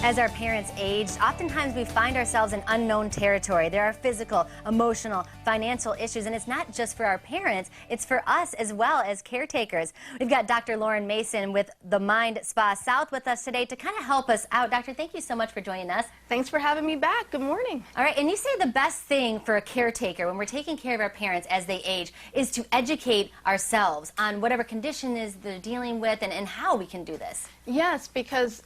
As our parents age, oftentimes we find ourselves in unknown territory. There are physical, emotional, financial issues, and it's not just for our parents, it's for us as well as caretakers. We've got Dr. Lauren Mason with the Mind Spa South with us today to kind of help us out. Doctor, thank you so much for joining us. Thanks for having me back. Good morning. All right, and you say the best thing for a caretaker when we're taking care of our parents as they age is to educate ourselves on whatever condition is they're dealing with and how we can do this. Yes, because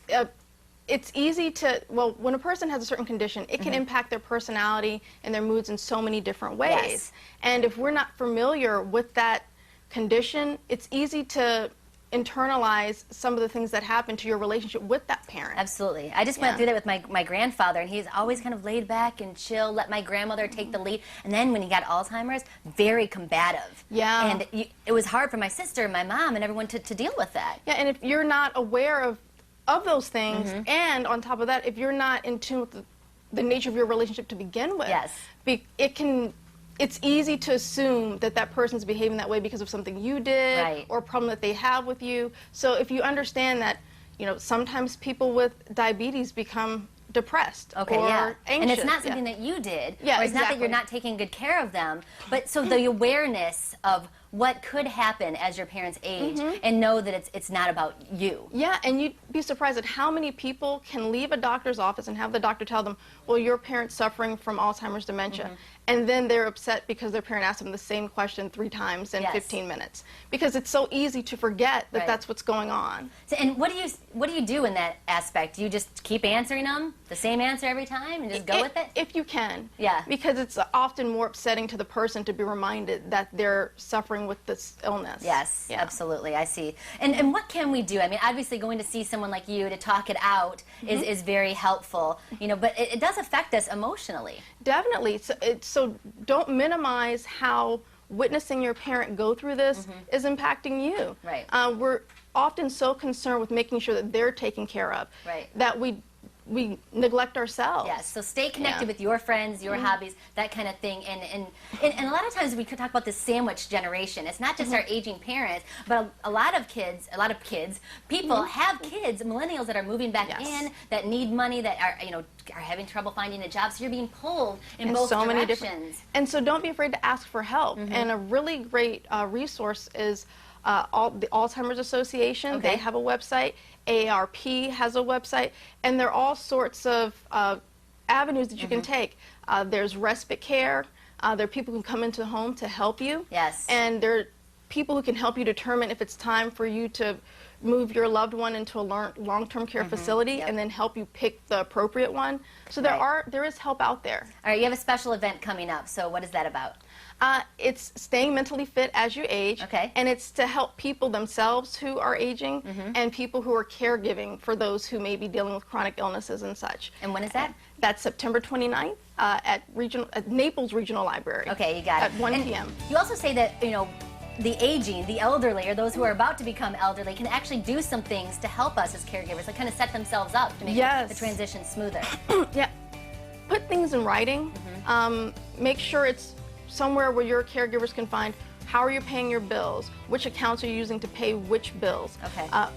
it's easy to, well, when a person has a certain condition, it can impact their personality and their moods in so many different ways. Yes. And if we're not familiar with that condition, it's easy to internalize some of the things that happen to your relationship with that parent. Absolutely. I just went through that with my grandfather, and he's always kind of laid back and chill, let my grandmother take the lead. And then when he got Alzheimer's, very combative. Yeah. And it was hard for my sister and my mom and everyone to deal with that. Yeah, and if you're not aware of those things, and on top of that, if you're not in tune with the nature of your relationship to begin with, Yes. It's easy to assume that that person's behaving that way because of something you did, Right. or a problem that they have with you. So if you understand that, you know, sometimes people with diabetes become depressed or anxious. And it's not something that you did, Yeah, or it's not that you're exactly. not taking good care of them, but so the awareness of what could happen as your parents age and know that it's not about you. Yeah, and you'd be surprised at how many people can leave a doctor's office and have the doctor tell them, well, your parent's suffering from Alzheimer's dementia. And then they're upset because their parent asked them the same question 3 times in 15 minutes. Because it's so easy to forget that that's what's going on. So, and what do you do in that aspect? Do you just keep answering them, the same answer every time, and just go with it? If you can. Yeah. Because it's often more upsetting to the person to be reminded that they're suffering with this illness. Yes, Yeah. absolutely, I see. And what can we do? I mean, obviously going to see someone like you to talk it out is very helpful, you know, but it does affect us emotionally. Definitely. So don't minimize how witnessing your parent go through this is impacting you. Right. We're often so concerned with making sure that they're taken care of that we neglect ourselves. Yes, so stay connected with your friends, your hobbies, that kind of thing. And a lot of times we could talk about the sandwich generation. It's not just our aging parents, but a lot of people have kids, millennials that are moving back in, that need money, that are having trouble finding a job. So you're being pulled in both so directions. many different. And so don't be afraid to ask for help. And a really great resource is the Alzheimer's Association. They have a website. AARP has a website, and there are all sorts of avenues that you can take. There's respite care. There are people who come into the home to help you. Yes. And there are people who can help you determine if it's time for you to move your loved one into a long-term care facility and then help you pick the appropriate one. So there is help out there. All right, you have a special event coming up, so what is that about? It's staying mentally fit as you age, and it's to help people themselves who are aging and people who are caregiving for those who may be dealing with chronic illnesses and such. And when is that? That's September 29th at Naples Regional Library. Okay, you got it. At 1 p.m. You also say that, you know, the aging, the elderly, or those who are about to become elderly can actually do some things to help us as caregivers, like kind of set themselves up to make the transition smoother. Yeah. Put things in writing. Make sure it's somewhere where your caregivers can find how are you paying your bills, which accounts are you using to pay which bills,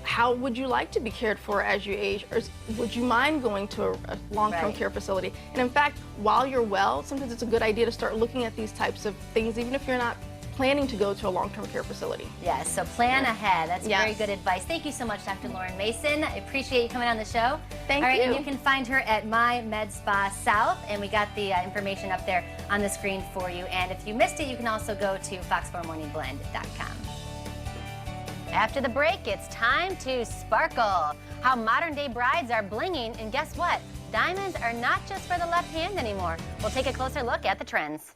how would you like to be cared for as you age, or would you mind going to a long-term care facility. And in fact, while you're well, sometimes it's a good idea to start looking at these types of things, even if you're not planning to go to a long-term care facility. Yes, so plan ahead. That's very good advice. Thank you so much, Dr. Lauren Mason. I appreciate you coming on the show. Thank you. All right, and you can find her at My Med Spa South, and we got the information up there on the screen for you. And if you missed it, you can also go to fox4morningblend.com. After the break, it's time to sparkle. How modern-day brides are blinging, and guess what? Diamonds are not just for the left hand anymore. We'll take a closer look at the trends.